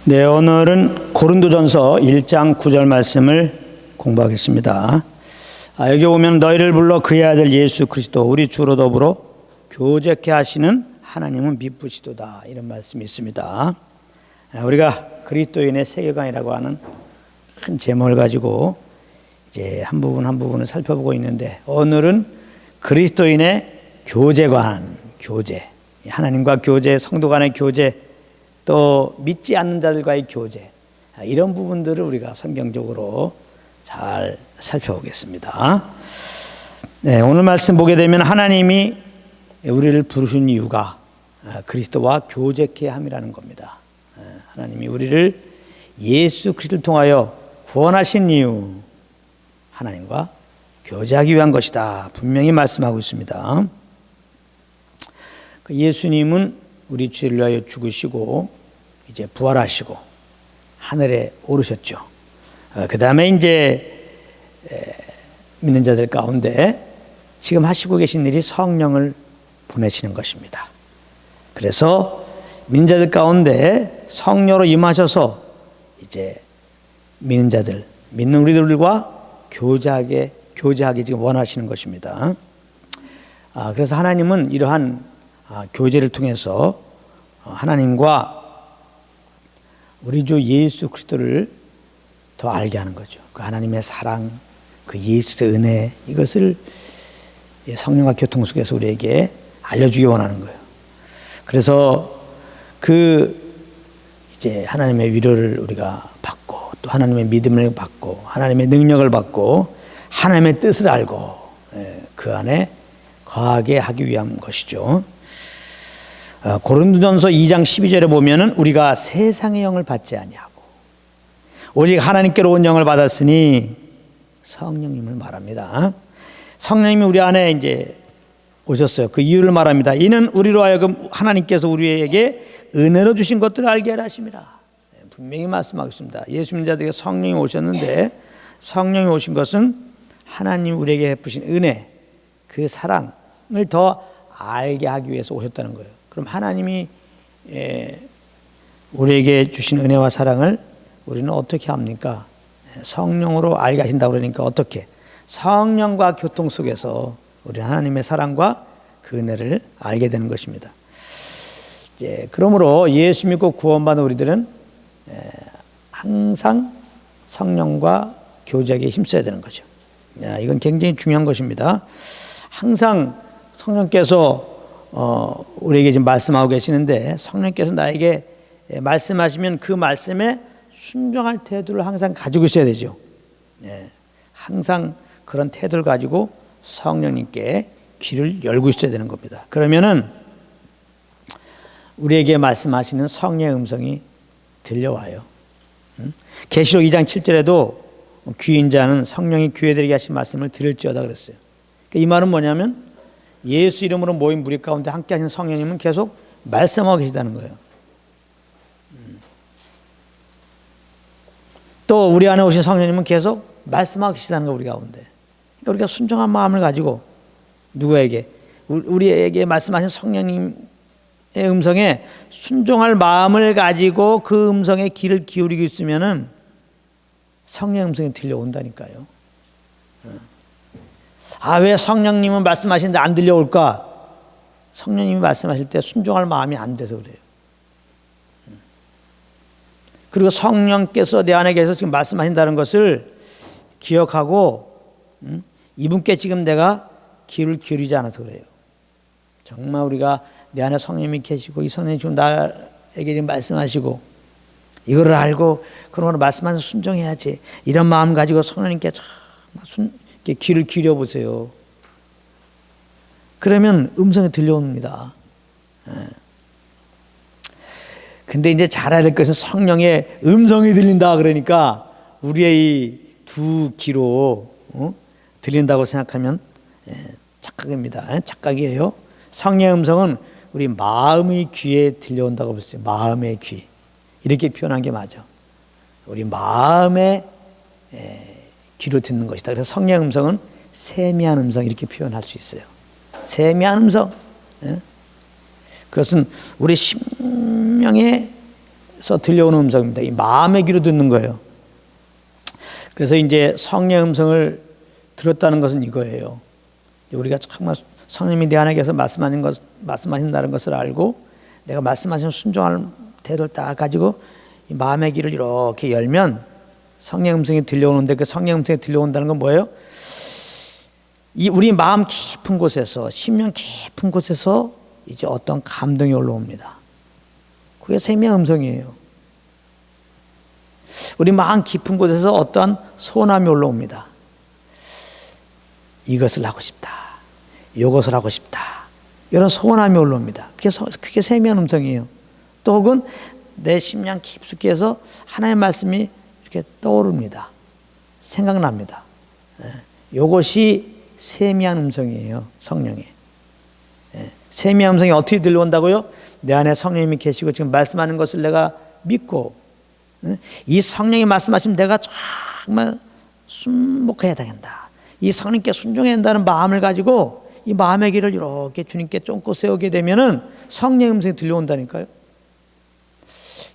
네, 오늘은 고린도전서 1장 9절 말씀을 공부하겠습니다. 여기 오면 너희를 불러 그의 아들 예수 그리스도 우리 주로 더불어 교제케 하시는 하나님은 미쁘시도다, 이런 말씀이 있습니다. 우리가 그리스도인의 세계관이라고 하는 큰 제목을 가지고 이제 한 부분 한 부분을 살펴보고 있는데, 오늘은 그리스도인의 교제관, 교제, 하나님과 교제, 성도 간의 교제, 또 믿지 않는 자들과의 교제, 이런 부분들을 우리가 성경적으로 잘 살펴보겠습니다. 네, 오늘 말씀 보게 되면 하나님이 우리를 부르신 이유가 그리스도와 교제케 함이라는 겁니다. 하나님이 우리를 예수 그리스도를 통하여 구원하신 이유, 하나님과 교제하기 위한 것이다, 분명히 말씀하고 있습니다. 예수님은 우리 죄를 위하여 죽으시고 이제 부활하시고 하늘에 오르셨죠. 그 다음에 이제 믿는 자들 가운데 지금 하시고 계신 일이 성령을 보내시는 것입니다. 그래서 믿는 자들 가운데 성령으로 임하셔서 이제 믿는 자들, 믿는 우리들과 교제하게 지금 원하시는 것입니다. 그래서 하나님은 이러한 교제를 통해서 하나님과 우리 주 예수 그리스도를 더 알게 하는 거죠. 그 하나님의 사랑, 그 예수의 은혜, 이것을 성령과 교통 속에서 우리에게 알려주기 원하는 거예요. 그래서 이제 하나님의 위로를 우리가 받고, 또 하나님의 믿음을 받고, 하나님의 능력을 받고, 하나님의 뜻을 알고 그 안에 거하게 하기 위한 것이죠. 고린도전서 2장 12절에 보면은 우리가 세상의 영을 받지 아니하고 오직 하나님께로 온 영을 받았으니, 성령님을 말합니다. 성령님이 우리 안에 이제 오셨어요. 그 이유를 말합니다. 이는 우리로 하여금 하나님께서 우리에게 은혜로 주신 것들을 알게 하려 하심이라. 분명히 말씀하고 있습니다. 예수 믿는 자들에게 성령이 오셨는데, 성령이 오신 것은 하나님 우리에게 베푸신 은혜, 그 사랑을 더 알게 하기 위해서 오셨다는 거예요. 그럼 하나님이 우리에게 주신 은혜와 사랑을 우리는 어떻게 합니까? 성령으로 알게 하신다고 그러니까 어떻게? 성령과 교통 속에서 우리는 하나님의 사랑과 그 은혜를 알게 되는 것입니다. 그러므로 예수 믿고 구원받은 우리들은 항상 성령과 교제하기에 힘써야 되는 거죠. 이건 굉장히 중요한 것입니다. 항상 성령께서 우리에게 지금 말씀하고 계시는데, 성령께서 나에게 말씀하시면 그 말씀에 순종할 태도를 항상 가지고 있어야 되죠. 항상 그런 태도를 가지고 성령님께 귀를 열고 있어야 되는 겁니다. 그러면은 우리에게 말씀하시는 성령의 음성이 들려와요. 계시록 2장 7절에도 귀인 자는 성령이 귀에 들게 하신 말씀을 들을지어다 그랬어요. 이 말은 뭐냐면, 예수 이름으로 모인 무리 가운데 함께 하신 성령님은 계속 말씀하고 계시다는 거예요. 또 우리 안에 오신 성령님은 계속 말씀하고 계시다는 거예요, 우리 가운데. 그러니까 우리가 순종한 마음을 가지고 누구에게? 우리에게 말씀하신 성령님의 음성에 순종할 마음을 가지고 그 음성에 귀를 기울이고 있으면은 성령의 음성이 들려온다니까요. 왜 성령님은 말씀하시는데 안 들려올까? 성령님이 말씀하실 때 순종할 마음이 안 돼서 그래요. 그리고 성령께서 내 안에 계셔서 지금 말씀하신다는 것을 기억하고, 이분께 지금 내가 귀를 기울이지 않아서 그래요. 정말 우리가 내 안에 성령님이 계시고, 이 성령이 지금 나에게 지금 말씀하시고, 이거를 알고 그러므로 말씀하셔서 순종해야지, 이런 마음 가지고 성령님께 귀를 기울여 보세요. 그러면 음성이 들려옵니다. 근데 이제 잘 알아야 될 것은, 성령의 음성이 들린다 그러니까 우리의 이 두 귀로 들린다고 생각하면 착각입니다. 착각이에요. 성령의 음성은 우리 마음의 귀에 들려온다고 했어요. 마음의 귀, 이렇게 표현한 게 맞아. 우리 마음의 귀로 듣는 것이다. 그래서 성령의 음성은 세미한 음성, 이렇게 표현할 수 있어요. 세미한 음성. 그것은 우리 심령의 들려오는 음성입니다. 이 마음의 귀로 듣는 거예요. 그래서 이제 성령의 음성을 들었다는 것은 이거예요. 우리가 정말 성령이 내 안에 계서 말씀하신다는 것을 알고 내가 말씀하신 순종할 태도를 딱 가지고 이 마음의 귀를 이렇게 열면 성령의 음성이 들려오는데, 그 성령의 음성이 들려온다는 건 뭐예요? 이 우리 마음 깊은 곳에서, 심령 깊은 곳에서 이제 어떤 감동이 올라옵니다. 그게 생명의 음성이에요. 우리 마음 깊은 곳에서 어떠한 소원함이 올라옵니다. 이것을 하고 싶다, 이것을 하고 싶다, 이런 소원함이 올라옵니다. 그게 생명의 음성이에요. 또 혹은 내 심령 깊숙이 해서 하나님의 말씀이 이렇게 떠오릅니다. 생각납니다. 이것이 세미한 음성이에요. 성령의 세미한 음성이 어떻게 들려온다고요? 내 안에 성령님이 계시고 지금 말씀하는 것을 내가 믿고, 이 성령이 말씀하시면 내가 정말 순복해야 되겠다, 이 성령께 순종해야 한다는 마음을 가지고 이 마음의 길을 이렇게 주님께 쫑긋 세우게 되면은 성령의 음성이 들려온다니까요.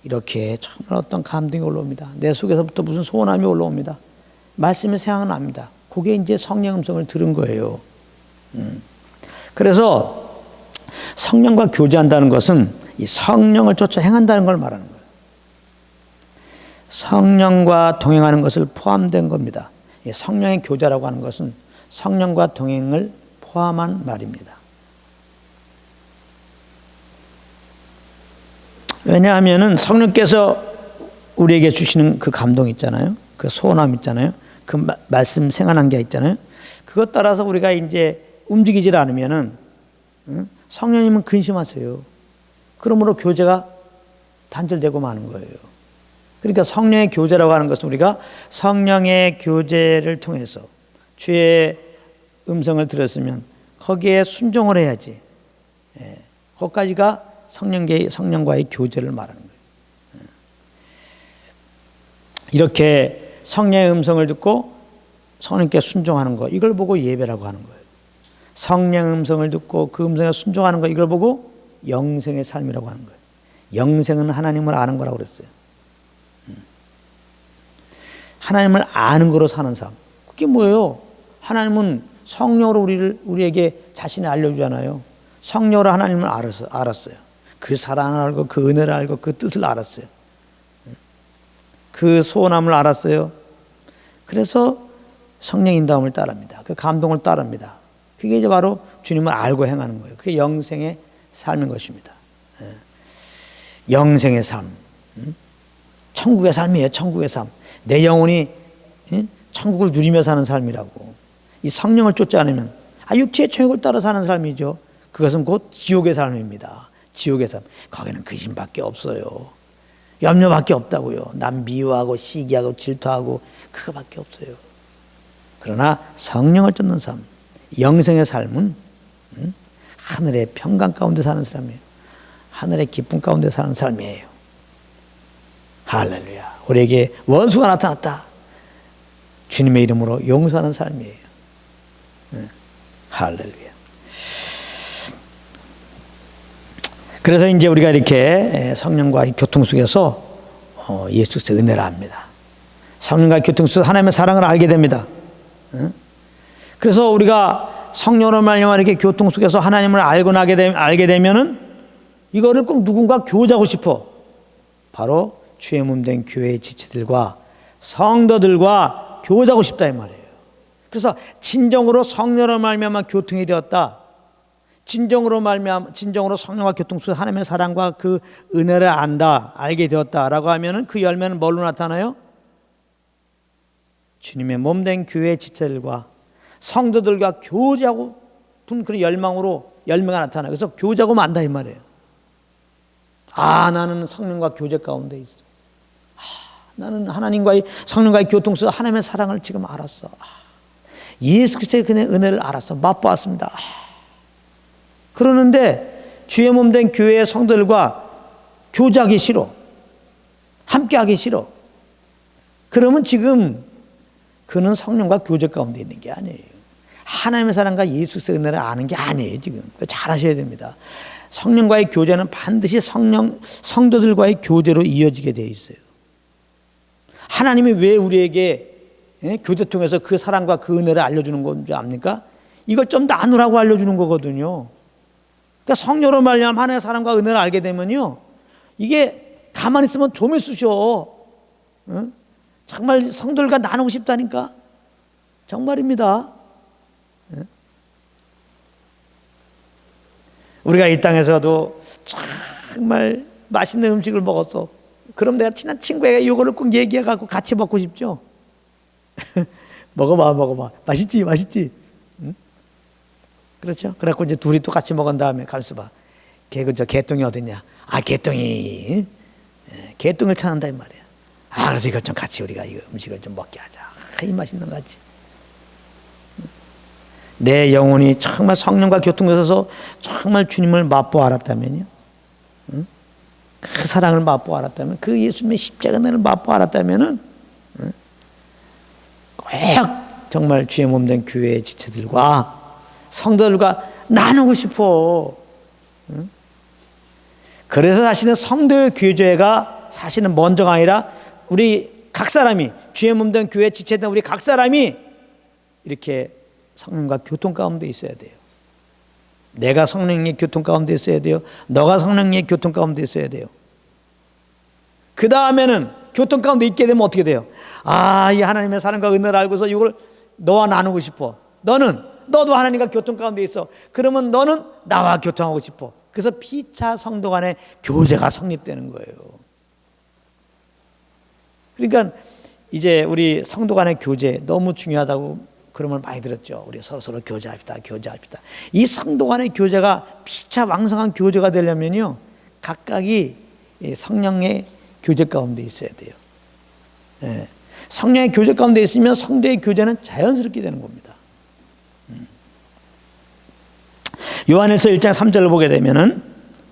이렇게 정말 어떤 감동이 올라옵니다. 내 속에서부터 무슨 소원함이 올라옵니다. 말씀이 생각납니다. 그게 이제 성령 음성을 들은 거예요. 그래서 성령과 교제한다는 것은 이 성령을 쫓아 행한다는 걸 말하는 거예요. 성령과 동행하는 것을 포함된 겁니다. 성령의 교제라고 하는 것은 성령과 동행을 포함한 말입니다. 왜냐하면 성령께서 우리에게 주시는 그 감동 있잖아요. 그 소원함 있잖아요. 그 말씀 생각난 게 있잖아요. 그것 따라서 우리가 이제 움직이질 않으면은 성령님은 근심하세요. 그러므로 교제가 단절되고 마는 거예요. 그러니까 성령의 교제라고 하는 것은 우리가 성령의 교제를 통해서 주의 음성을 들었으면 거기에 순종을 해야지. 거기까지가 성령과의 교제를 말하는 거예요. 이렇게 성령의 음성을 듣고 성령께 순종하는 거, 이걸 보고 예배라고 하는 거예요. 성령의 음성을 듣고 그 음성에 순종하는 거, 이걸 보고 영생의 삶이라고 하는 거예요. 영생은 하나님을 아는 거라고 그랬어요. 하나님을 아는 거로 사는 삶. 그게 뭐예요? 하나님은 성령으로 우리에게 자신을 알려주잖아요. 성령으로 하나님을 알았어요. 그 사랑을 알고, 그 은혜를 알고, 그 뜻을 알았어요. 그 소원함을 알았어요. 그래서 성령 인도함을 따릅니다. 그 감동을 따릅니다. 그게 이제 바로 주님을 알고 행하는 거예요. 그게 영생의 삶인 것입니다. 영생의 삶. 천국의 삶이에요. 천국의 삶. 내 영혼이 천국을 누리며 사는 삶이라고. 이 성령을 쫓지 않으면 육체의 천국을 따라 사는 삶이죠. 그것은 곧 지옥의 삶입니다. 지옥의 삶. 거기는 근심밖에 없어요. 염려밖에 없다고요. 남 미워하고 시기하고 질투하고 그거밖에 없어요. 그러나 성령을 쫓는 삶, 영생의 삶은 하늘의 평강 가운데 사는 사람이에요. 하늘의 기쁨 가운데 사는 삶이에요. 할렐루야. 우리에게 원수가 나타났다. 주님의 이름으로 용서하는 삶이에요. 할렐루야. 그래서 이제 우리가 이렇게 성령과의 교통 속에서 예수 그리스도의 은혜를 압니다. 성령과의 교통 속에서 하나님의 사랑을 알게 됩니다. 그래서 우리가 성령으로 말미암아 이렇게 교통 속에서 하나님을 알게 되면은 이거를 꼭 누군가 교제하고 싶어. 바로 주의 몸 된 교회의 지체들과 성도들과 교제하고 싶다 이 말이에요. 그래서 진정으로 성령으로 말미암아 교통이 되었다. 진정으로 성령과 교통 속에서 하나님의 사랑과 그 은혜를 알게 되었다라고 하면은 그 열매는 뭘로 나타나요? 주님의 몸 된 교회의 지체들과 성도들과 교제하고 그런 열매가 나타나요. 그래서 교제하고 만다 이 말이에요. 나는 성령과 교제 가운데 있어. 나는 하나님과의 성령과의 교통 속에서 하나님의 사랑을 지금 알았어. 예수 그리스도의 그의 은혜를 알았어. 맛보았습니다. 그러는데 주의 몸 된 교회의 성도들과 교제하기 싫어. 함께하기 싫어. 그러면 지금 그는 성령과 교제 가운데 있는 게 아니에요. 하나님의 사랑과 예수 그리스도의 은혜를 아는 게 아니에요. 지금 잘 아셔야 됩니다. 성령과의 교제는 반드시 성도들과의 교제로 이어지게 되어 있어요. 하나님이 왜 우리에게 교제 통해서 그 사랑과 그 은혜를 알려주는 건지 압니까? 이걸 좀 나누라고 알려주는 거거든요. 그러니까 성령으로 말미암아 하나님의 사랑과 은혜를 알게 되면요, 이게 가만히 있으면 좀에 쑤셔. 정말 성도들과 나누고 싶다니까. 정말입니다. 우리가 이 땅에서도 정말 맛있는 음식을 먹었어. 그럼 내가 친한 친구에게 이거를 꼭 얘기해갖고 같이 먹고 싶죠. 먹어봐. 맛있지. 응? 그렇죠? 그래갖고 이제 둘이 또 같이 먹은 다음에 가만있어 봐. 저 개똥이 어딨냐? 개똥이. 개똥을 찾는다 이 말이야. 그래서 이것 좀 같이 우리가 이 음식을 좀 먹게 하자. 이 맛있는 거 같지. 내 영혼이 정말 성령과 교통돼서 정말 주님을 맛보아 알았다면요, 그 사랑을 맛보아 알았다면, 그 예수님의 십자가 은혜를 맛보아 알았다면은 꼭 정말 주의 몸된 교회의 지체들과 성도들과 나누고 싶어. 그래서 사실은 성도의 교제가 사실은 먼저가 아니라 우리 각 사람이, 주의 몸된 교회 지체된 우리 각 사람이 이렇게 성령과 교통 가운데 있어야 돼요. 내가 성령의 교통 가운데 있어야 돼요. 너가 성령의 교통 가운데 있어야 돼요. 그 다음에는 교통 가운데 있게 되면 어떻게 돼요? 이 하나님의 사랑과 은혜를 알고서 이걸 너와 나누고 싶어. 너도 하나님과 교통 가운데 있어. 그러면 너는 나와 교통하고 싶어. 그래서 피차 성도 간의 교제가 성립되는 거예요. 그러니까 이제 우리 성도 간의 교제 너무 중요하다고 그런 말 많이 들었죠. 우리 서로 교제합시다. 이 성도 간의 교제가 피차 왕성한 교제가 되려면요, 각각이 성령의 교제 가운데 있어야 돼요. 성령의 교제 가운데 있으면 성도의 교제는 자연스럽게 되는 겁니다. 요한일서 1장 3절을 보게 되면은,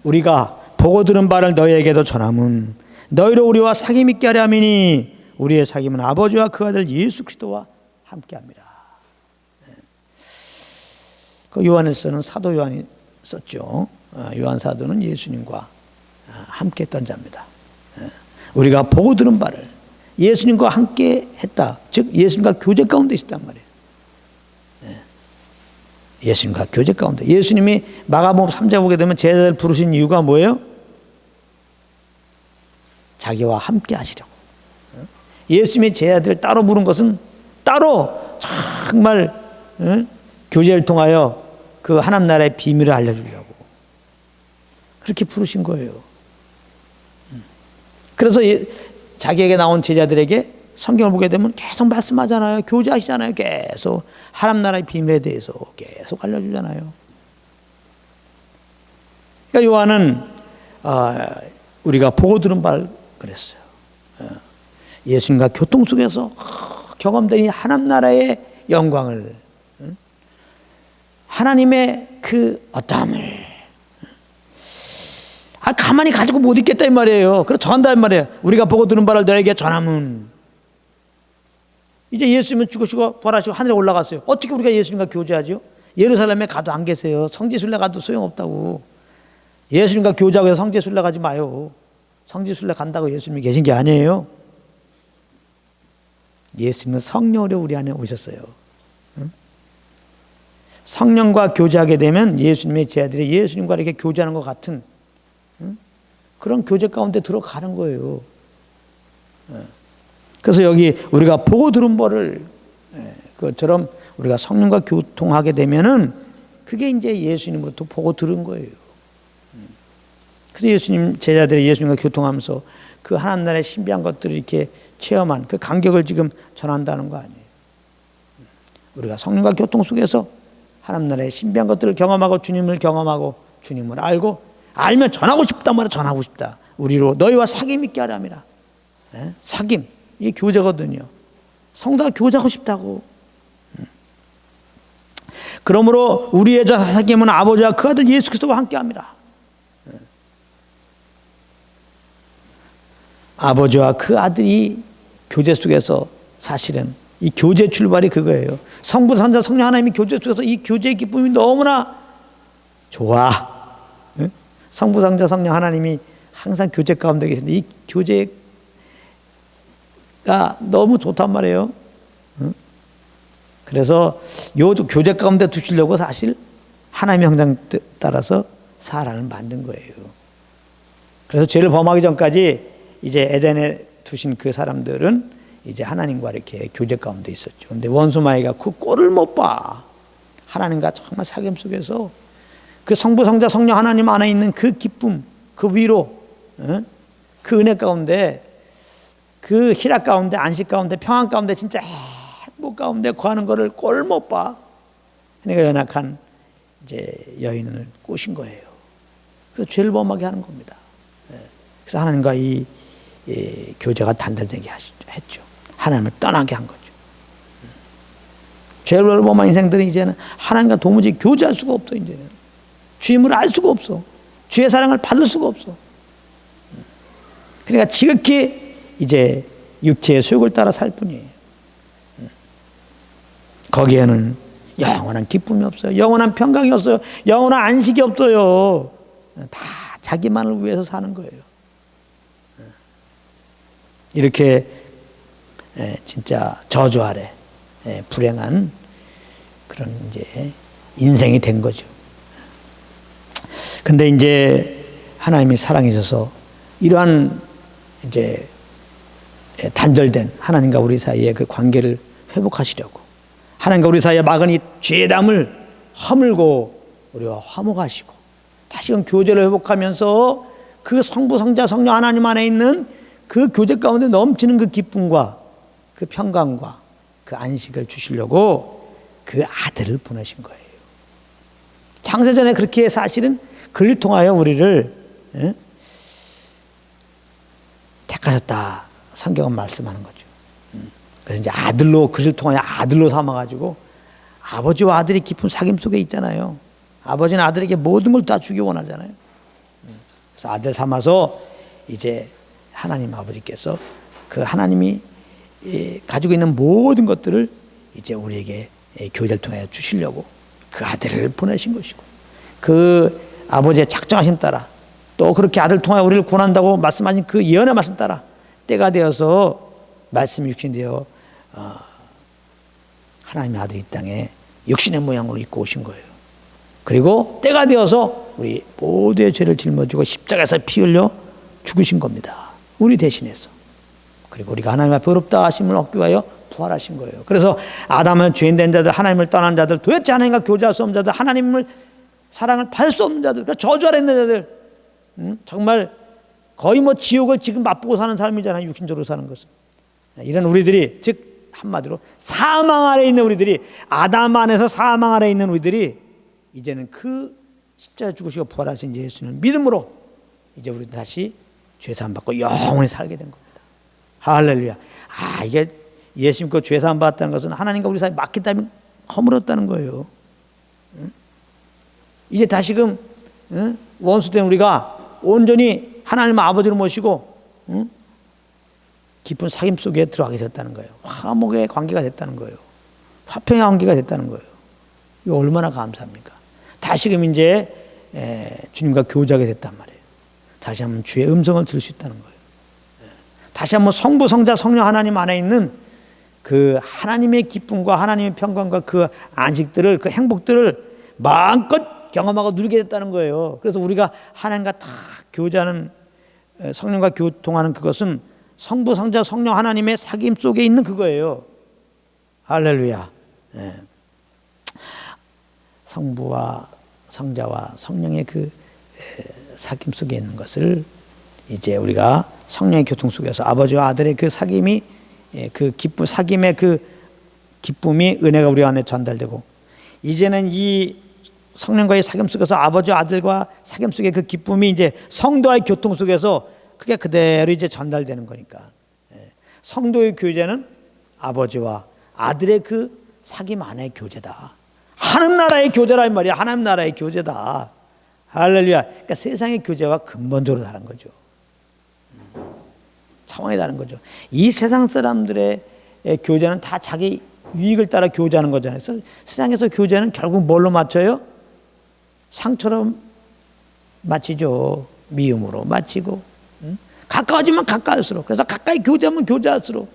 우리가 보고 들은 바를 너희에게도 전함은 너희로 우리와 사귐 있게 하려 함이니 우리의 사귐은 아버지와 그 아들 예수 그리스도와 함께합니다. 그 요한일서는 사도 요한이 썼죠. 요한 사도는 예수님과 함께 했던 자입니다. 우리가 보고 들은 바를 예수님과 함께 했다. 즉 예수님과 교제 가운데 있었단 말이에요. 예수님과 교제 가운데. 예수님이 마가복음 3장 보게 되면 제자들 부르신 이유가 뭐예요? 자기와 함께 하시려고. 예수님이 제자들을 따로 부른 것은 따로 정말 교제를 통하여 그 하나님 나라의 비밀을 알려주려고 그렇게 부르신 거예요. 그래서 자기에게 나온 제자들에게 성경을 보게 되면 계속 말씀하잖아요. 교제하시잖아요. 계속 하나님 나라의 비밀에 대해서 계속 알려주잖아요. 그러니까 요한은 우리가 보고 들은 바를 그랬어요. 예수님과 교통 속에서 경험된 이 하나님 나라의 영광을, 하나님의 그 어떠함을 가만히 가지고 못 있겠다 이 말이에요. 그래서 전한다 이 말이에요. 우리가 보고 들은 바를 너에게 전함은. 이제 예수님은 죽으시고 부활하시고 하늘에 올라갔어요. 어떻게 우리가 예수님과 교제하죠? 예루살렘에 가도 안 계세요. 성지순례 가도 소용없다고. 예수님과 교제하고 해서 성지순례 가지 마요. 성지순례 간다고 예수님이 계신 게 아니에요. 예수님은 성령으로 우리 안에 오셨어요. 성령과 교제하게 되면 예수님의 제자들이 예수님과 이렇게 교제하는 것 같은 그런 교제 가운데 들어가는 거예요. 그래서 여기 우리가 보고 들은 바를 그것처럼 우리가 성령과 교통하게 되면은 그게 이제 예수님으로부터 보고 들은 거예요. 그래서 예수님 제자들이 예수님과 교통하면서 그 하나님 나라의 신비한 것들을 이렇게 체험한 그 감격을 지금 전한다는 거 아니에요. 우리가 성령과 교통 속에서 하나님 나라의 신비한 것들을 경험하고 주님을 경험하고 주님을 알면 전하고 싶단 말이야. 전하고 싶다. 우리로 너희와 사귐 있게 하려 함이라. 사귐, 이게 교제거든요. 성도가 교제하고 싶다고. 그러므로 우리의 사귐은 아버지와 그 아들 예수 그리스도와 함께 합니다. 아버지와 그 아들이 교제 속에서 사실은 이 교제 출발이 그거예요. 성부, 성자, 성령 하나님이 교제 속에서 이 교제의 기쁨이 너무나 좋아. 성부, 성자, 성령 하나님이 항상 교제 가운데 계신데 이 교제가 너무 좋단 말이에요. 그래서 요 교제 가운데 두시려고 사실 하나님의 형상 따라서 사람을 만든 거예요. 그래서 죄를 범하기 전까지 이제 에덴에 두신 그 사람들은 이제 하나님과 이렇게 교제 가운데 있었죠. 근데 원수 마귀가 그 꼴을 못 봐. 하나님과 정말 사귐 속에서 그 성부, 성자, 성령 하나님 안에 있는 그 기쁨, 그 위로, 그 은혜 가운데, 그 희락 가운데, 안식 가운데, 평안 가운데, 진짜 행복 가운데 거하는 것을 꼴 못 봐. 그러니까 연약한 이제 여인을 꼬신 거예요. 그래서 죄를 범하게 하는 겁니다. 그래서 하나님과 이 교제가 단절되게 했죠. 하나님을 떠나게 한 거죠. 죄를 범한 인생들은 이제는 하나님과 도무지 교제할 수가 없어. 이제는 주임을 알 수가 없어. 주의 사랑을 받을 수가 없어. 그러니까 지극히 이제 육체의 소욕을 따라 살 뿐이에요. 거기에는 영원한 기쁨이 없어요. 영원한 평강이 없어요. 영원한 안식이 없어요. 다 자기만을 위해서 사는 거예요. 이렇게 진짜 저주 아래 불행한 그런 이제 인생이 된 거죠. 근데 이제 하나님이 사랑이셔서 이러한 이제 단절된 하나님과 우리 사이의 그 관계를 회복하시려고 하나님과 우리 사이에 막은 이 죄담을 허물고 우리와 화목하시고 다시금 교제를 회복하면서 그 성부, 성자, 성령 하나님 안에 있는 그 교제 가운데 넘치는 그 기쁨과 그 평강과 그 안식을 주시려고 그 아들을 보내신 거예요. 창세전에 그렇게 사실은 그를 통하여 우리를 택하셨다. 성경은 말씀하는 거죠. 그래서 이제 아들로 그를 통하여 아들로 삼아가지고 아버지와 아들이 깊은 사귐 속에 있잖아요. 아버지는 아들에게 모든 걸 다 주기 원하잖아요. 그래서 아들 삼아서 이제 하나님 아버지께서 그 하나님이 가지고 있는 모든 것들을 이제 우리에게 교제를 통해 주시려고 그 아들을 보내신 것이고 그 아버지의 작정하심 따라 또 그렇게 아들 통하여 우리를 구원한다고 말씀하신 그 예언의 말씀 따라 때가 되어서 말씀이 육신되어 하나님의 아들이 이 땅에 육신의 모양으로 입고 오신 거예요. 그리고 때가 되어서 우리 모두의 죄를 짊어지고 십자가에서 피 흘려 죽으신 겁니다. 우리 대신해서. 그리고 우리가 하나님 앞에 의롭다 하심을 얻기 위하여 부활하신 거예요. 그래서 아담은 죄인된 자들, 하나님을 떠난 자들, 도대체 하나님과 교제할 수 없는 자들, 하나님을 사랑을 받을 수 없는 자들, 그러니까 저주 아래 있는 자들, 정말 거의 뭐 지옥을 지금 맛보고 사는 삶이잖아요. 육신적으로 사는 것은. 이런 우리들이, 즉 한마디로 사망 아래 있는 우리들이, 아담 안에서 사망 아래 있는 우리들이 이제는 그 십자가 죽으시고 부활하신 예수님을 믿음으로 이제 우리 다시 죄사함 받고 영원히 살게 된 겁니다. 할렐루야. 이게 예수 믿고 죄사함 받았다는 것은 하나님과 우리 사이 막힌 땀이 허물었다는 거예요. 이제 다시금 원수된 우리가 온전히 하나님 아버지를 모시고 깊은 사귐 속에 들어가게 됐다는 거예요. 화목의 관계가 됐다는 거예요. 화평의 관계가 됐다는 거예요. 이거 얼마나 감사합니까? 다시금 이제 주님과 교제하게 됐단 말이에요. 다시 한번 주의 음성을 들을 수 있다는 거예요. 다시 한번 성부, 성자, 성령 하나님 안에 있는 그 하나님의 기쁨과 하나님의 평강과 그 안식들을, 그 행복들을 마음껏 경험하고 누리게 됐다는 거예요. 그래서 우리가 하나님과 다 교제하는, 성령과 교통하는 그것은 성부, 성자, 성령 하나님의 사귐 속에 있는 그거예요. 할렐루야. 성부와 성자와 성령의 그 사귐 속에 있는 것을 이제 우리가 성령의 교통 속에서 아버지와 아들의 그 사귐이, 그 기쁨, 사귐의 그 기쁨이, 은혜가 우리 안에 전달되고, 이제는 이 성령과의 사귐 속에서 아버지와 아들과 사귐 속의 그 기쁨이 이제 성도와의 교통 속에서 그게 그대로 이제 전달되는 거니까. 성도의 교제는 아버지와 아들의 그 사귐 안의 교제다. 하나님 나라의 교제란 말이야. 하나님 나라의 교제다. 할렐루야. 그러니까 세상의 교제와 근본적으로 다른 거죠. 차원이 다른 거죠. 이 세상 사람들의 교제는 다 자기 유익을 따라 교제하는 거잖아요. 그래서 세상에서 교제는 결국 뭘로 맞춰요? 상처럼 마치죠. 미움으로 마치고, 가까워지면 가까울수록, 그래서 가까이 교제하면 교제할수록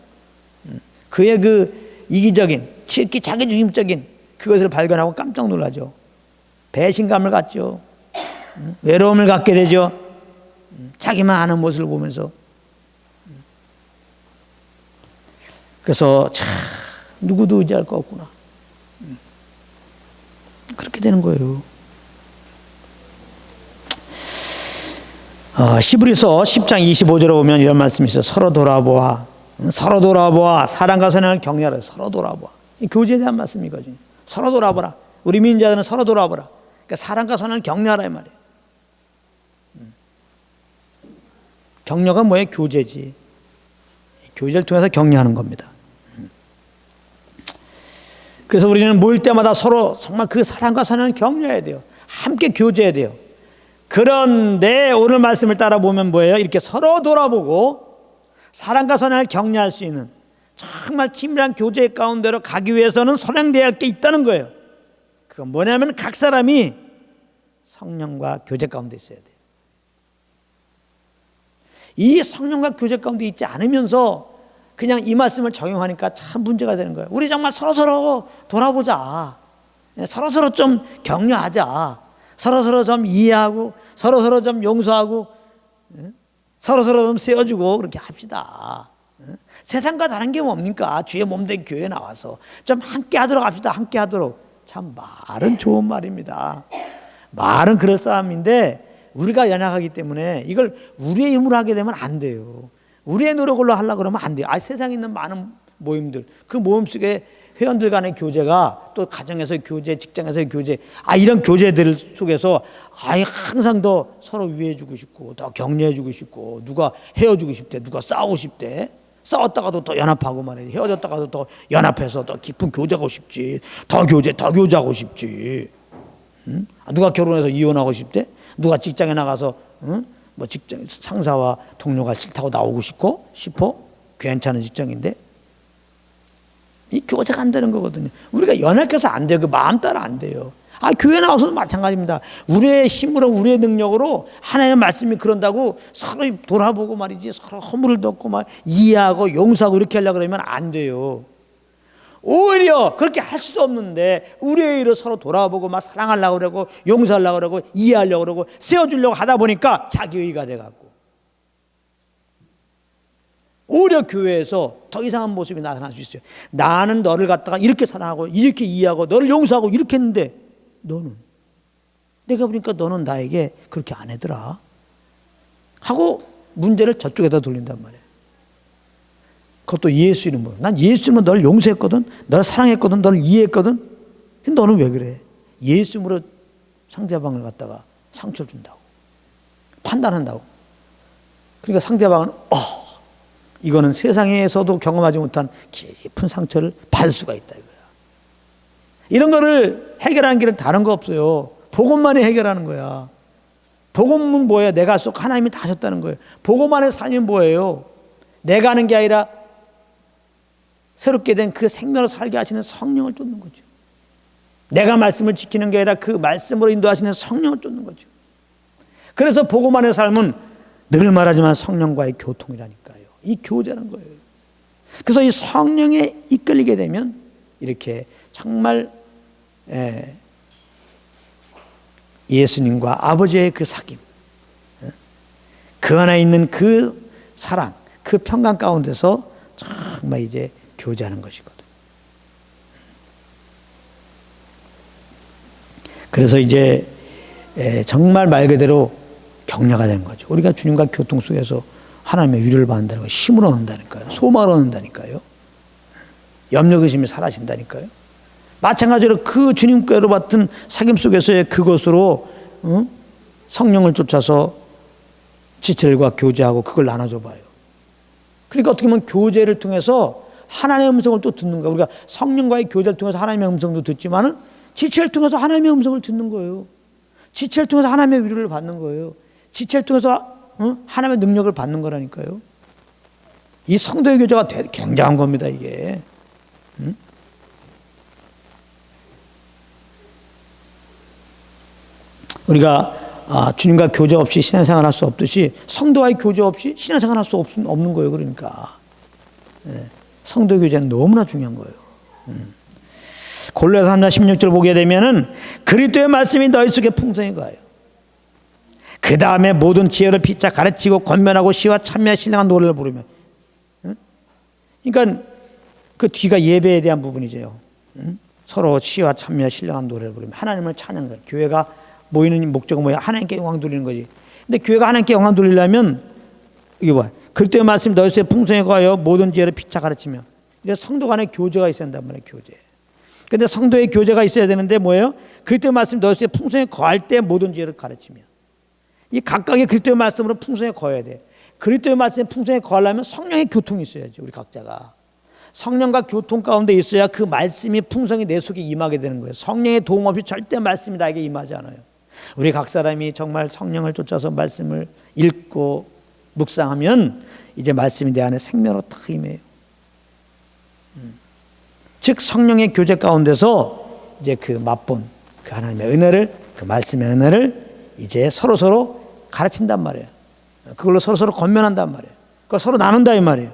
그의 그 이기적인, 특히 자기중심적인 그것을 발견하고 깜짝 놀라죠. 배신감을 갖죠. 외로움을 갖게 되죠. 자기만 아는 모습을 보면서. 그래서 참 누구도 의지할 거 없구나. 그렇게 되는 거예요. 히브리서 10장 25절에 보면 이런 말씀이 있어요. 서로 돌아보아, 서로 돌아보아, 사랑과 선행을 격려하라. 서로 돌아보아. 교제에 대한 말씀이거든요. 서로 돌아보라. 우리 민자들은 서로 돌아보라. 그러니까 사랑과 선행을 격려하라 이 말이에요. 격려가 뭐예요? 교제지. 교제를 통해서 격려하는 겁니다. 그래서 우리는 모일 때마다 서로 정말 그 사랑과 선행을 격려해야 돼요. 함께 교제해야 돼요. 그런데 오늘 말씀을 따라 보면 뭐예요? 이렇게 서로 돌아보고 사랑과 선행을 격려할 수 있는 정말 친밀한 교제 가운데로 가기 위해서는 선행돼야 할 게 있다는 거예요. 그건 뭐냐면 각 사람이 성령과 교제 가운데 있어야 돼요. 이 성령과 교제 가운데 있지 않으면서 그냥 이 말씀을 적용하니까 참 문제가 되는 거예요. 우리 정말 서로서로 돌아보자. 서로서로 좀 격려하자. 서로서로 좀 이해하고 서로서로 좀 용서하고 서로서로 좀 세워주고 그렇게 합시다. 세상과 다른 게 뭡니까? 주의 몸된 교회에 나와서 좀 함께 하도록 합시다. 함께 하도록. 참 말은 좋은 말입니다. 말은 그럴싸함인데 우리가 연약하기 때문에 이걸 우리의 힘으로 하게 되면 안 돼요. 우리의 노력으로 하려고 그러면 안 돼요. 세상에 있는 많은 모임들, 그 모임 속에 회원들 간의 교제가 또 가정에서의 교제, 직장에서의 교제, 이런 교제들 속에서 항상 더 서로 위해주고 싶고 더 격려해주고 싶고 누가 헤어지고 싶대, 누가 싸우고 싶대. 싸웠다가도 더 연합하고 말이야. 헤어졌다가도 더 연합해서 더 깊은 교제하고 싶지. 더 교제하고 싶지. 누가 결혼해서 이혼하고 싶대? 누가 직장에 나가서 뭐 직장 상사와 동료가 싫다고 나오고 싶어? 괜찮은 직장인데 이 교제가 안 되는 거거든요. 우리가 연약해서 안 돼요. 그 마음 따라 안 돼요. 교회 나와서도 마찬가지입니다. 우리의 힘으로 우리의 능력으로 하나님의 말씀이 그런다고 서로 돌아보고 말이지 서로 허물을 덮고 막 이해하고 용서하고 이렇게 하려고 그러면 안 돼요. 오히려 그렇게 할 수도 없는데 우리의 일을 서로 돌아보고 막 사랑하려고 그러고 용서하려고 그러고 이해하려고 그러고 세워주려고 하다 보니까 자기의가 돼갖고 오히려 교회에서 더 이상한 모습이 나타날 수 있어요. 나는 너를 갖다가 이렇게 사랑하고 이렇게 이해하고 너를 용서하고 이렇게 했는데 너는 내가 보니까 너는 나에게 그렇게 안 하더라 하고 문제를 저쪽에다 돌린단 말이에요. 그것도 예수 이름으로. 난 예수 이름으로 너를 용서했거든, 너를 사랑했거든, 너를 이해했거든. 근데 너는 왜 그래? 예수 이름으로 상대방을 갖다가 상처를 준다고 판단한다고. 그러니까 상대방은 이거는 세상에서도 경험하지 못한 깊은 상처를 받을 수가 있다 이거야. 이런 거를 해결하는 길은 다른 거 없어요. 복음만이 해결하는 거야. 복음은 뭐예요? 내가 속 하나님이 다 하셨다는 거예요. 복음 안에 살면 뭐예요? 내가 하는 게 아니라 새롭게 된 그 생명으로 살게 하시는 성령을 쫓는 거죠. 내가 말씀을 지키는 게 아니라 그 말씀으로 인도하시는 성령을 쫓는 거죠. 그래서 복음 안의 삶은 늘 말하지만 성령과의 교통이라니까요. 이 교제라는 거예요. 그래서 이 성령에 이끌리게 되면 이렇게 정말 예수님과 아버지의 그 사귐, 그 안에 있는 그 사랑, 그 평강 가운데서 정말 이제 교제하는 것이거든. 그래서 이제 정말 말 그대로 격려가 되는 거죠. 우리가 주님과 교통 속에서 하나님의 위로를 받는다는 거, 힘을 얻는다니까요. 소망을 얻는다니까요. 염려 의심이 사라진다니까요. 마찬가지로 그 주님께로 받은 사귐 속에서의 그것으로 성령을 쫓아서 지체들과 교제하고 그걸 나눠줘 봐요. 그러니까 어떻게 보면 교제를 통해서 하나님의 음성을 또 듣는 거예요. 우리가 성령과의 교제를 통해서 하나님의 음성도 듣지만은 지체를 통해서 하나님의 음성을 듣는 거예요. 지체를 통해서 하나님의 위로를 받는 거예요. 지체를 통해서 하나님의 능력을 받는 거라니까요. 이 성도의 교제가 굉장한 겁니다, 이게. 우리가 주님과 교제 없이 신앙생활 할 수 없듯이 성도와의 교제 없이 신앙생활 할 수 없는 거예요. 그러니까 성도 교제는 너무나 중요한 거예요. 골로새 3장 16절 보게 되면은 그리스도의 말씀이 너희 속에 풍성히 거해요. 그 다음에 모든 지혜를 피차 가르치고 권면하고 시와 참여와 신령한 노래를 부르며. 그러니까 그 뒤가 예배에 대한 부분이죠. 서로 시와 참여와 신령한 노래를 부르며 하나님을 찬양하는 거예요. 교회가 모이는 목적은 뭐야? 하나님께 영광 돌리는 거지. 근데 교회가 하나님께 영광 돌리려면 이게 뭐야? 그리스도의 말씀 너희 속에 풍성히 거하여 모든 지혜를 피차 가르치며. 이제 성도 간의 교제가 있어야 된단 말이에요. 교제. 근데 성도의 교제가 있어야 되는데 뭐예요? 그리스도의 말씀 너희 속에 풍성히 거할 때 모든 지혜를 가르치며. 이 각각의 그리스도의 말씀으로 풍성히 거해야 돼. 그리스도의 말씀에 풍성히 거하려면 성령의 교통이 있어야지. 우리 각자가 성령과 교통 가운데 있어야 그 말씀이 풍성히 내 속에 임하게 되는 거예요. 성령의 도움 없이 절대 말씀이 나에게 임하지 않아요. 우리 각 사람이 정말 성령을 쫓아서 말씀을 읽고 묵상하면 이제 말씀이 내 안에 생명으로 탁 임해요. 즉 성령의 교제 가운데서 이제 그 맛본 그 하나님의 은혜를, 그 말씀의 은혜를 이제 서로 가르친단 말이에요. 그걸로 서로 권면한단 말이에요. 그걸 서로 나눈다 이 말이에요.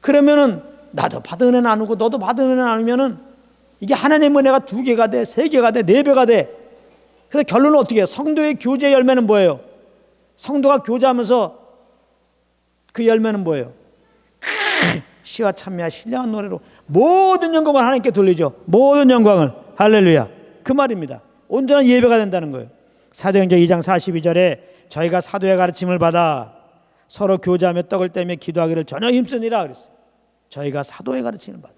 그러면은 나도 받은 은혜 나누고 너도 받은 은혜 나누면은 이게 하나님의 은혜가 2개가 돼, 3개가 돼, 4배가 돼. 그래서 결론은 어떻게 해요? 성도의 교제 열매는 뭐예요? 성도가 교제하면서 그 열매는 뭐예요? 시와 참여와 신령한 노래로 모든 영광을 하나님께 돌리죠. 모든 영광을. 할렐루야. 그 말입니다. 온전한 예배가 된다는 거예요. 사도행전 2장 42절에 저희가 사도의 가르침을 받아 서로 교제하며 떡을 떼며 기도하기를 전혀 힘쓰니라 그랬어요. 저희가 사도의 가르침을 받아.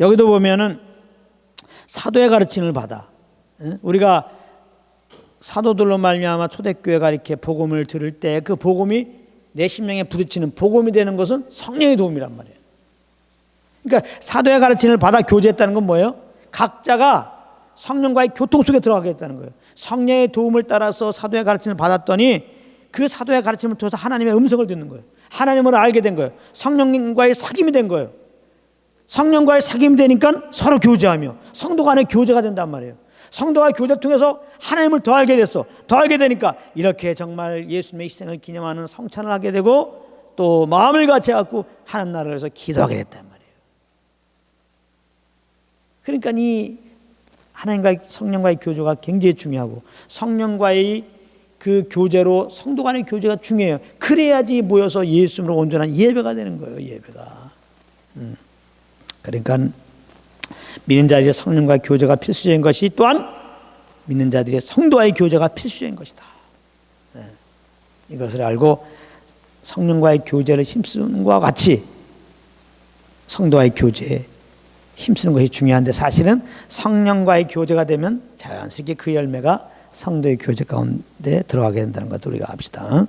여기도 보면은 사도의 가르침을 받아. 우리가 사도들로 말미암아 초대교회가 이렇게 복음을 들을 때 그 복음이 내 심령에 부딪히는 복음이 되는 것은 성령의 도움이란 말이에요. 그러니까 사도의 가르침을 받아 교제했다는 건 뭐예요? 각자가 성령과의 교통 속에 들어가겠다는 거예요. 성령의 도움을 따라서 사도의 가르침을 받았더니 그 사도의 가르침을 통해서 하나님의 음성을 듣는 거예요. 하나님을 알게 된 거예요. 성령과의 사귐이 된 거예요. 성령과의 사귐이 되니까 서로 교제하며 성도 간의 교제가 된단 말이에요. 성도와 교제를 통해서 하나님을 더 알게 됐어. 더 알게 되니까 이렇게 정말 예수님의 희생을 기념하는 성찬을 하게 되고 또 마음을 같이 갖고 하나님 나라를 위해서 기도하게 됐단 말이에요. 그러니까 이 하나님과의 성령과의 교제가 굉장히 중요하고 성령과의 그 교제로 성도 간의 교제가 중요해요. 그래야지 모여서 예수님으로 온전한 예배가 되는 거예요. 예배가. 그러니까 믿는 자들의 성령과의 교제가 필수적인 것이 또한 믿는 자들의 성도와의 교제가 필수적인 것이다. 이것을 알고 성령과의 교제를 힘쓰는 것과 같이 성도와의 교제에 힘쓰는 것이 중요한데 사실은 성령과의 교제가 되면 자연스럽게 그 열매가 성도의 교제 가운데 들어가게 된다는 것도 우리가 압시다.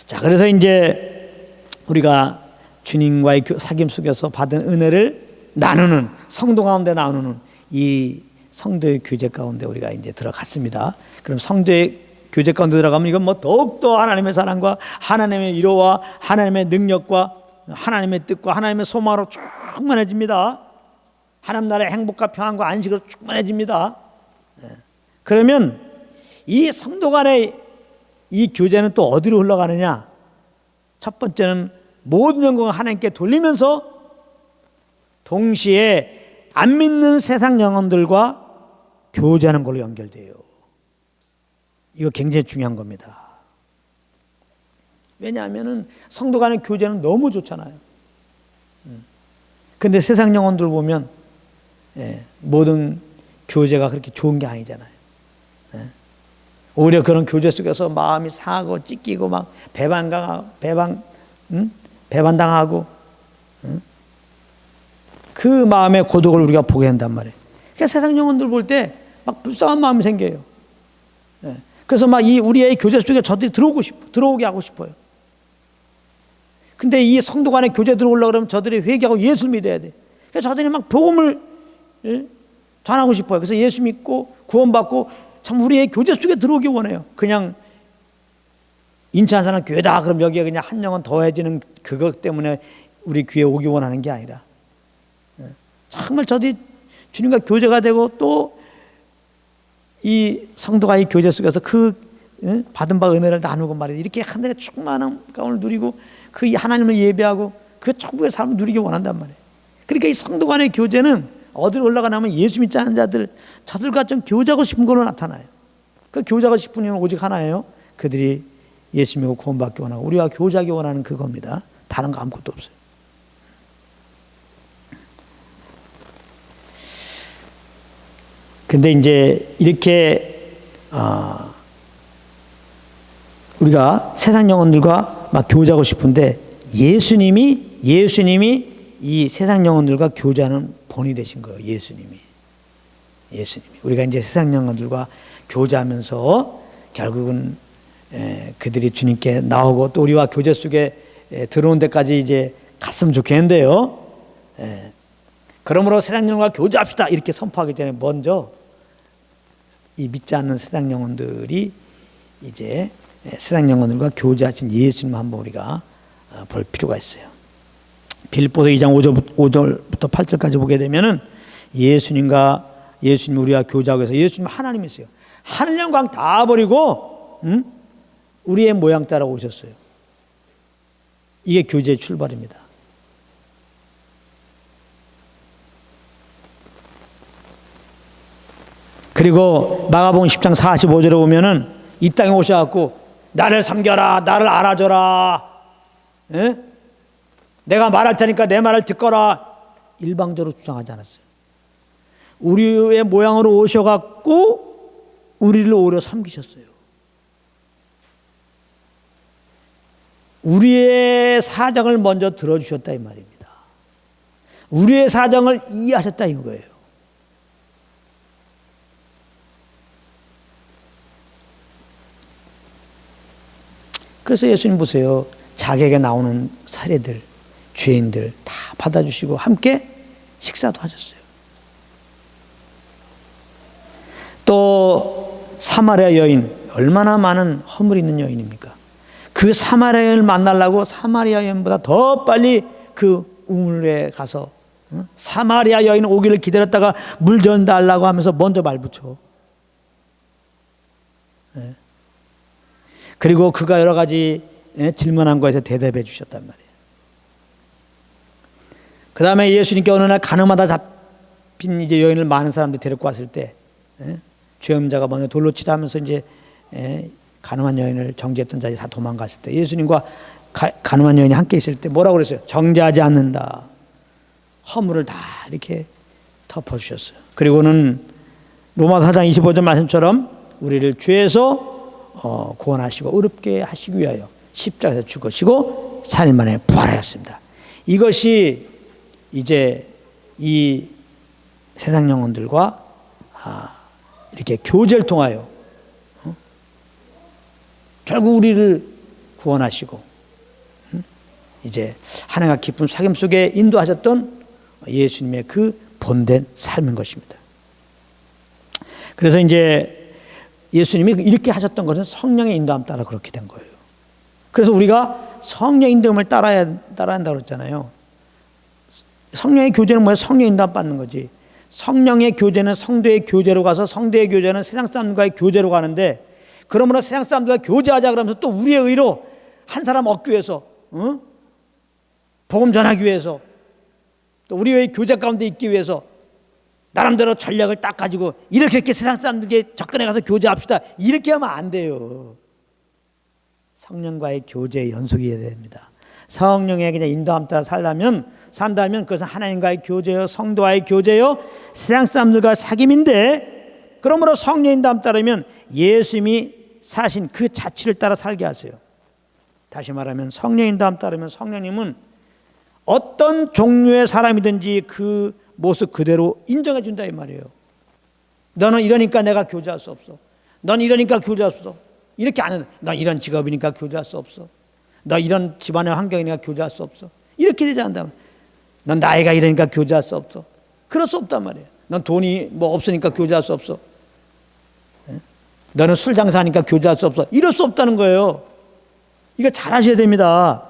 자, 그래서 이제 우리가 주님과의 사귐 속에서 받은 은혜를 나누는 성도 가운데 나누는 이 성도의 교제 가운데 우리가 이제 들어갔습니다. 그럼 성도의 교제 가운데 들어가면 이건 뭐 더욱더 하나님의 사랑과 하나님의 위로와 하나님의 능력과 하나님의 뜻과 하나님의 소망으로 충만해집니다. 하나님 나라의 행복과 평안과 안식으로 충만해집니다. 그러면 이 성도 간의 이 교제는 또 어디로 흘러가느냐? 첫 번째는 모든 영광을 하나님께 돌리면서 동시에 안 믿는 세상 영혼들과 교제하는 걸로 연결돼요. 이거 굉장히 중요한 겁니다. 왜냐하면 성도 간의 교제는 너무 좋잖아요. 근데 세상 영혼들 보면 모든 교제가 그렇게 좋은 게 아니잖아요. 오히려 그런 교제 속에서 마음이 상하고 찢기고 막 배반당하고 그 마음의 고독을 우리가 보게 한단 말이에요. 그러니까 세상 영혼들 볼 때 막 불쌍한 마음이 생겨요. 그래서 막 이 우리의 교제 속에 저들이 들어오게 하고 싶어요. 근데 이 성도 간의 교제 들어오려고 그러면 저들이 회개하고 예수를 믿어야 돼. 그래서 저들이 막 복음을 전하고 싶어요. 그래서 예수 믿고 구원받고 참 우리의 교제 속에 들어오기 원해요. 그냥 인천 사람 교회다 그럼 여기에 그냥 한 영혼 더해지는 그것 때문에 우리 교회에 오기 원하는 게 아니라 정말 저들이 주님과 교제가 되고 또 이 성도가 이 교제 속에서 그 받은 바 은혜를 나누고 말이야. 이렇게 하늘의 충만한 가운을 누리고 그 하나님을 예배하고 그 천국의 삶을 누리기 원한단 말이에요. 그러니까 이 성도 간의 교제는 어디로 올라가냐면 예수 믿지 않은 자들과 좀 교제하고 싶은 걸로 나타나요. 그 교제하고 싶은 이유는 오직 하나예요. 그들이 예수 믿고 구원받기 원하고 우리와 교제하기 원하는 그겁니다. 다른 거 아무것도 없어요. 근데 이제 이렇게 우리가 세상 영혼들과 막 교제하고 싶은데 예수님이 이 세상 영혼들과 교제하는 본이 되신 거예요. 예수님이 우리가 이제 세상 영혼들과 교제하면서 결국은 그들이 주님께 나오고 또 우리와 교제 속에 들어온 데까지 이제 갔으면 좋겠는데요. 그러므로 세상 영혼과 교제합시다 이렇게 선포하기 전에 먼저 이 믿지 않는 세상 영혼들이 이제 세상 영혼들과 교제하신 예수님 한번 우리가 볼 필요가 있어요. 빌립보서 2장 5절부터 8절까지 보게 되면은 예수님 우리와 교제하고 해서 예수님 하나님이세요. 하늘 영광 다 버리고 우리의 모양 따라 오셨어요. 이게 교제의 출발입니다. 그리고 마가복음 10장 45절에 보면은 이 땅에 오셔갖고 나를 섬겨라, 나를 알아줘라, 내가 말할 테니까 내 말을 듣거라 일방적으로 주장하지 않았어요. 우리의 모양으로 오셔갖고 우리를 오히려 섬기셨어요. 우리의 사정을 먼저 들어주셨다 이 말입니다. 우리의 사정을 이해하셨다 이거예요. 그래서 예수님 보세요. 자기에게 나오는 사례들, 죄인들 다 받아주시고 함께 식사도 하셨어요. 또 사마리아 여인, 얼마나 많은 허물 있는 여인입니까? 그 사마리아 여인을 만나려고 사마리아 여인보다 더 빨리 그 우물에 가서 사마리아 여인 오기를 기다렸다가 물 전 달라고 하면서 먼저 말 붙여. 그리고 그가 여러 가지 질문한 거에서 대답해 주셨단 말이에요. 그 다음에 예수님께 어느 날 가늠하다 잡힌 이제 여인을 많은 사람들이 데리고 왔을 때 죄 없는 자가 먼저 돌로 치라 하면서 이제 가늠한 여인을 정죄했던 자들이 다 도망갔을 때 예수님과 가늠한 여인이 함께 있을 때 뭐라고 그랬어요? 정죄하지 않는다. 허물을 다 이렇게 덮어주셨어요. 그리고는 로마서 4장 25절 말씀처럼 우리를 죄에서 구원하시고 의롭게 하시기 위하여 십자가에서 죽으시고 3일 만에 부활하였습니다. 이것이 이제 이 세상 영혼들과 이렇게 교제를 통하여 결국 우리를 구원하시고 이제 하나님과 깊은 사귐 속에 인도하셨던 예수님의 그 본된 삶인 것입니다. 그래서 이제 예수님이 이렇게 하셨던 것은 성령의 인도함 따라 그렇게 된 거예요. 그래서 우리가 성령의 인도함을 따라야 한다고 그랬잖아요. 성령의 교제는 뭐예요? 성령의 인도함 받는 거지. 성령의 교제는 성도의 교제로 가서 성도의 교제는 세상 사람들과의 교제로 가는데 그러므로 세상 사람들과 교제하자 그러면서 또 우리의 의로 한 사람 얻기 위해서 복음 전하기 위해서 또 우리의 교제 가운데 있기 위해서 나름대로 전략을 딱 가지고 이렇게 세상 사람들에게 접근해 가서 교제합시다 이렇게 하면 안 돼요. 성령과의 교제의 연속이어야 됩니다. 성령의 그냥 인도함 따라 산다면 그것은 하나님과의 교제요 성도와의 교제요 세상 사람들과 사귐인데 그러므로 성령 인도함 따르면 예수님이 사신 그 자취를 따라 살게 하세요. 다시 말하면 성령 인도함 따르면 성령님은 어떤 종류의 사람이든지 그 모습 그대로 인정해 준다 이 말이에요. 너는 이러니까 내가 교제할 수 없어. 넌 이러니까 교제할 수 없어. 이렇게 안 해. 너 이런 직업이니까 교제할 수 없어. 너 이런 집안의 환경이니까 교제할 수 없어. 이렇게 되지 않다면 넌 나이가 이러니까 교제할 수 없어. 그럴 수 없단 말이에요. 넌 돈이 뭐 없으니까 교제할 수 없어. 너는 술 장사하니까 교제할 수 없어. 이럴 수 없다는 거예요. 이거 잘 하셔야 됩니다.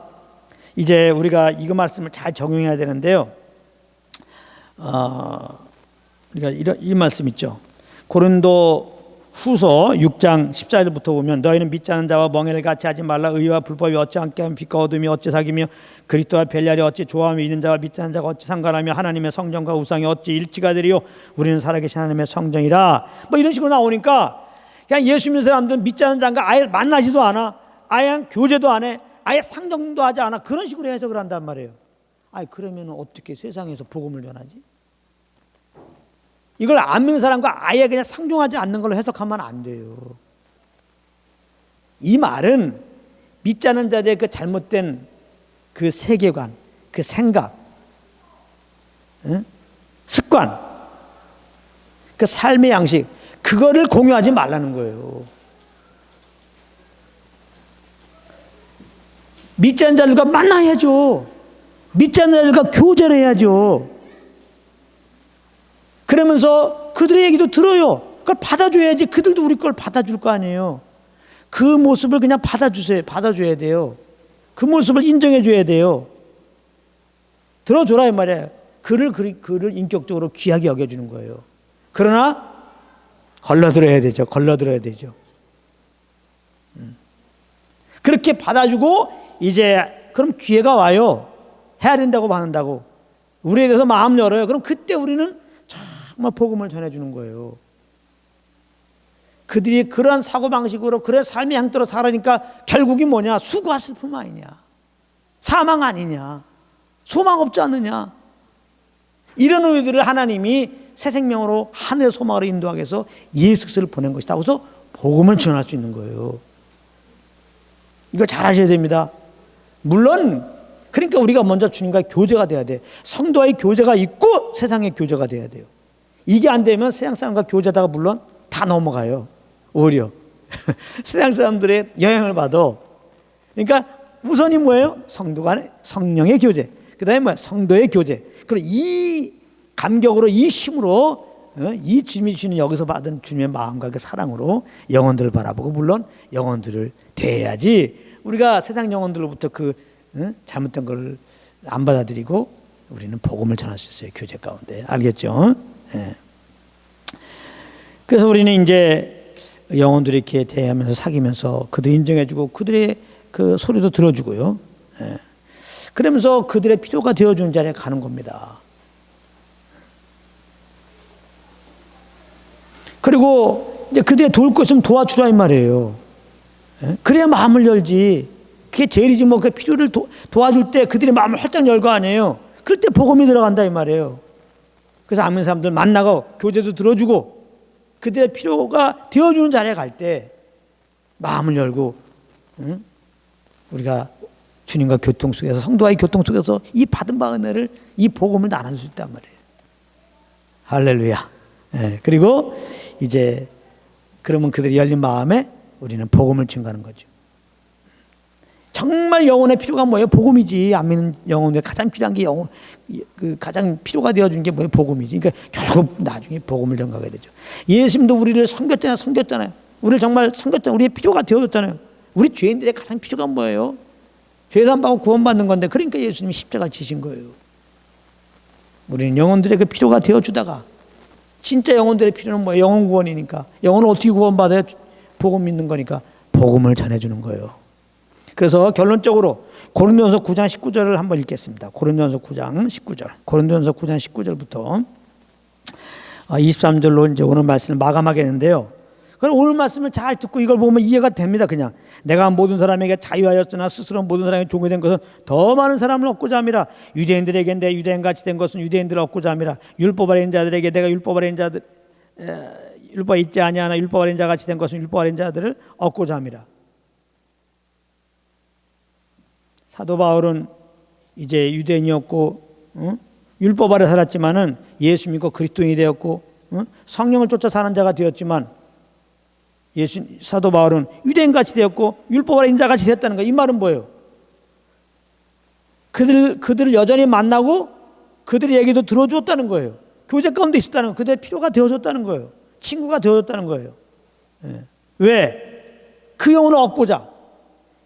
이제 우리가 이거 말씀을 잘 적용해야 되는데요. 우리가 이 말씀 있죠. 고린도 후서 6장 14절부터 보면 너희는 믿지 않는 자와 멍에를 같이 하지 말라. 의와 불법이 어찌 함께 하면 빛과 어둠이 어찌 사귀며 그리스도와 벨리알이 어찌 조화함이 있는 자와 믿지 않는 자가 어찌 상관하며 하나님의 성전과 우상이 어찌 일치가 되리요. 우리는 살아계신 하나님의 성전이라. 뭐 이런 식으로 나오니까 그냥 예수 믿는 사람들은 믿지 않는 자가 아예 만나지도 않아. 아예 교제도 안 해. 아예 상정도 하지 않아. 그런 식으로 해석을 한단 말이에요. 그러면 어떻게 세상에서 복음을 전하지? 이걸 안 믿는 사람과 아예 그냥 상종하지 않는 걸로 해석하면 안 돼요. 이 말은 믿지 않는 자들의 그 잘못된 그 세계관, 그 생각, 습관, 그 삶의 양식, 그거를 공유하지 말라는 거예요. 믿지 않는 자들과 만나야죠. 믿지 않는 자들과 교제를 해야죠. 그러면서 그들의 얘기도 들어요. 그걸 받아줘야지. 그들도 우리 걸 받아줄 거 아니에요. 그 모습을 그냥 받아주세요. 받아줘야 돼요. 그 모습을 인정해줘야 돼요. 들어줘라 이 말이에요. 그를 인격적으로 귀하게 여겨주는 거예요. 그러나 걸러들어야 되죠. 걸러들어야 되죠. 그렇게 받아주고 이제 그럼 기회가 와요. 해야 된다고 받는다고. 우리에 대해서 마음 열어요. 그럼 그때 우리는 정말 복음을 전해주는 거예요. 그들이 그런 사고방식으로 그런 삶의 형태로 살아니까 결국이 뭐냐? 수고와 슬픔 아니냐? 사망 아니냐? 소망 없지 않느냐? 이런 우리들을 하나님이 새 생명으로 하늘의 소망으로 인도하기 위해서 예수 그리스도를 보낸 것이다. 그래서 복음을 전할 수 있는 거예요. 이걸 잘 하셔야 됩니다. 물론 그러니까 우리가 먼저 주님과 교제가 돼야 돼. 성도와의 교제가 있고 세상의 교제가 돼야 돼요. 이게 안 되면 세상 사람과 교제하다가 물론 다 넘어가요. 오히려 세상 사람들의 영향을 받아. 그러니까 우선이 뭐예요? 성도 간의 성령의 교제. 그 다음에 뭐야? 성도의 교제. 그리고 이 감격으로 이 힘으로 이 주님이 주는 여기서 받은 주님의 마음과 그 사랑으로 영혼들을 바라보고 물론 영혼들을 대해야지 우리가 세상 영혼들로부터 그 잘못된 걸 안 받아들이고 우리는 복음을 전할 수 있어요. 교제 가운데. 알겠죠? 예. 그래서 우리는 이제 영혼들이 이렇게 대하면서 사귀면서 그들 인정해주고 그들의 그 소리도 들어주고요. 예. 그러면서 그들의 필요가 되어주는 자리에 가는 겁니다. 그리고 이제 그들의 도울 것 있으면 도와주라 이 말이에요. 예? 그래야 마음을 열지. 그게 제일이지 뭐 그 필요를 도와줄 때 그들의 마음을 활짝 열 거 아니에요. 그럴 때 복음이 들어간다 이 말이에요. 그래서 아는 사람들 만나고 교제도 들어주고 그들의 필요가 되어주는 자리에 갈 때 마음을 열고 우리가 주님과 교통 속에서 성도와의 교통 속에서 이 받은 바 은혜를 이 복음을 나눌 수 있단 말이에요. 할렐루야. 예, 그리고 이제 그러면 그들이 열린 마음에 우리는 복음을 증거하는 거죠. 정말 영혼의 필요가 뭐예요? 복음이지. 안 믿는 영혼에 가장 필요한 게 가장 필요가 되어준 게 뭐예요? 복음이지. 그러니까 결국 나중에 복음을 전가하게 되죠. 예수님도 우리를 섬겼잖아요. 우리를 정말 섬겼잖아요. 우리의 필요가 되어줬잖아요. 우리 죄인들의 가장 필요가 뭐예요? 죄산 받고 구원받는 건데 그러니까 예수님이 십자가를 지신 거예요. 우리는 영혼들의 그 필요가 되어주다가 진짜 영혼들의 필요는 뭐예요? 영혼 구원이니까. 영혼을 어떻게 구원받아야 복음 믿는 거니까 복음을 전해주는 거예요. 그래서 결론적으로 고린도전서 9장 19절을 한번 읽겠습니다. 고린도전서 9장 19절. 고린도전서 9장 19절부터 23절로 이제 오늘 말씀을 마감하겠는데요. 그럼 오늘 말씀을 잘 듣고 이걸 보면 이해가 됩니다. 그냥 내가 모든 사람에게 자유하였으나 스스로 모든 사람에게 종이 된 것은 더 많은 사람을 얻고자 함이라. 유대인들에게 내 유대인같이 된 것은 유대인들을 얻고자 함이라. 율법 아래인 자들에게 내가 율법 아래인 자들 율법 있지 아니하나 율법 아래인 자같이 된 것은 율법 아래인 자들을 얻고자 함이라. 사도 바울은 이제 유대인이었고 율법 아래 살았지만은 예수 믿고 그리스도인이 되었고 성령을 쫓아 사는 자가 되었지만 사도 바울은 유대인같이 되었고 율법 아래 인자같이 되었다는 거예요. 이 말은 뭐예요? 그들을 여전히 만나고 그들의 얘기도 들어주었다는 거예요. 교제 가운데 있었다는 거예요. 그들의 필요가 되어줬다는 거예요. 친구가 되어줬다는 거예요. 예. 왜? 그 영혼을 얻고자.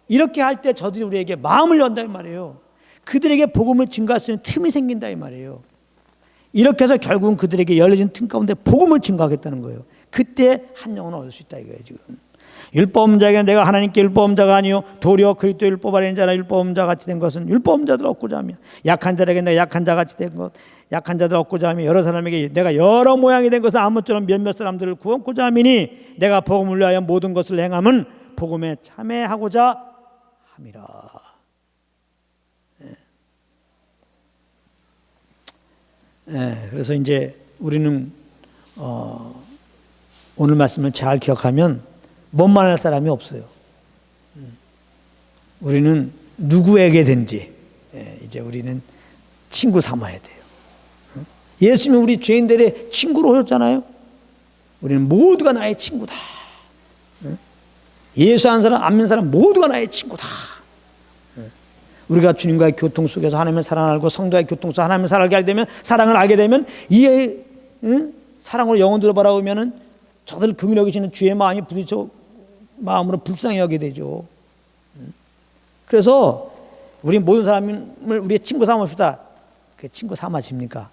이렇게 할 때 저들이 우리에게 마음을 연다 이 말이에요. 그들에게 복음을 증거할 수 있는 틈이 생긴다 이 말이에요. 이렇게 해서 결국은 그들에게 열려진 틈 가운데 복음을 증거하겠다는 거예요. 그때 한 영혼을 얻을 수 있다 이거예요. 지금 율법자에게 내가 하나님께 율법자가 아니요 도리어 그리스도 율법 아래 있는 자라 율법자 같이 된 것은 율법자들 얻고자 하며 약한 자에게 내가 약한 자 같이 된 것 약한 자들 얻고자 하며 여러 사람에게 내가 여러 모양이 된 것은 아무쪼록 몇몇 사람들을 구원코자 함이니 내가 복음을 위하여 모든 것을 행함은 복음에 참여하고자 함이라. 그래서 이제 우리는 오늘 말씀을 잘 기억하면 원만할 사람이 없어요. 우리는 누구에게든지 이제 우리는 친구 삼아야 돼요. 예수님은 우리 죄인들의 친구로 오셨잖아요. 우리는 모두가 나의 친구다. 예수 안 사람, 안 믿는 사람 모두가 나의 친구다. 우리가 주님과의 교통 속에서 하나님의 사랑을 알고 성도의 교통 속에서 하나님의 사랑을 알게 되면 이 사랑으로 영혼들을 바라보면은 저들 긍휼히 여기시는 주의 마음이 부딪혀 마음으로 불쌍히 여기게 되죠. 그래서 우리 모든 사람을 우리의 친구 삼읍시다. 그게 친구 삼아집니까?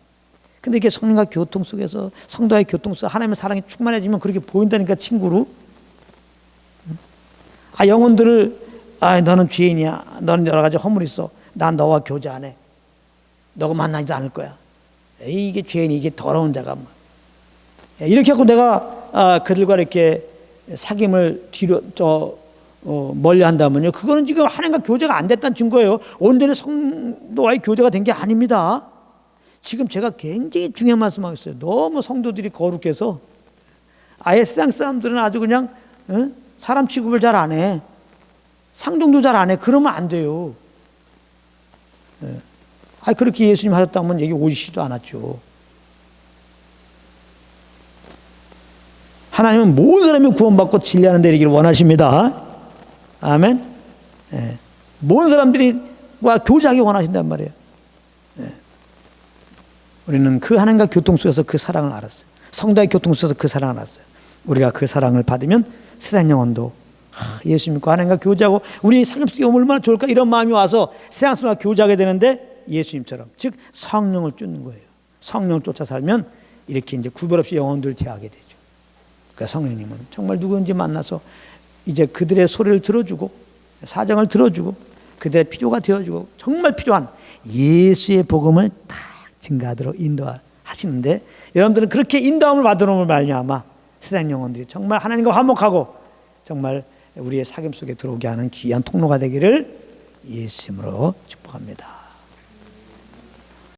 근데 이게 성령과 교통 속에서 성도의 교통 속에서 하나님의 사랑이 충만해지면 그렇게 보인다니까 친구로. 영혼들을 너는 죄인이야. 너는 여러 가지 허물이 있어. 난 너와 교제 안 해. 너가 만나지도 않을 거야. 이게 죄인이 이게 더러운 자가 뭐. 이렇게 하고 내가 그들과 이렇게 사귐을 멀리 한다면요. 그거는 지금 하나님과 교제가 안 됐다는 증거예요. 온전히 성도와의 교제가 된 게 아닙니다. 지금 제가 굉장히 중요한 말씀하고 있어요. 너무 성도들이 거룩해서 아예 세상 사람들은 아주 그냥 사람 취급을 잘 안 해. 상종도 잘 안 해. 그러면 안 돼요. 그렇게 예수님 하셨다면 여기 오시지도 않았죠. 하나님은 모든 사람이 구원받고 진리하는 데 이르기를 원하십니다. 아멘. 모든 사람들과 교제하기 원하신단 말이에요. 우리는 그 하나님과 교통 속에서 그 사랑을 알았어요. 성도의 교통 속에서 그 사랑을 알았어요. 우리가 그 사랑을 받으면 세상 영혼도 예수 믿고 하나님과 교제하고 우리 사귐 속에 얼마나 좋을까 이런 마음이 와서 세상 사람과 교제하게 되는데 예수님처럼 즉 성령을 쫓는 거예요. 성령을 쫓아 살면 이렇게 이제 구별 없이 영혼들을 대하게 되죠. 그러니까 성령님은 정말 누구든지 만나서 이제 그들의 소리를 들어주고 사정을 들어주고 그들의 필요가 되어주고 정말 필요한 예수의 복음을 다 증가하도록 인도하시는데 여러분들은 그렇게 인도함을 받으므로 말미암아 세상 영혼들이 정말 하나님과 화목하고 정말 우리의 사귐 속에 들어오게 하는 귀한 통로가 되기를 예수 이름으로 축복합니다.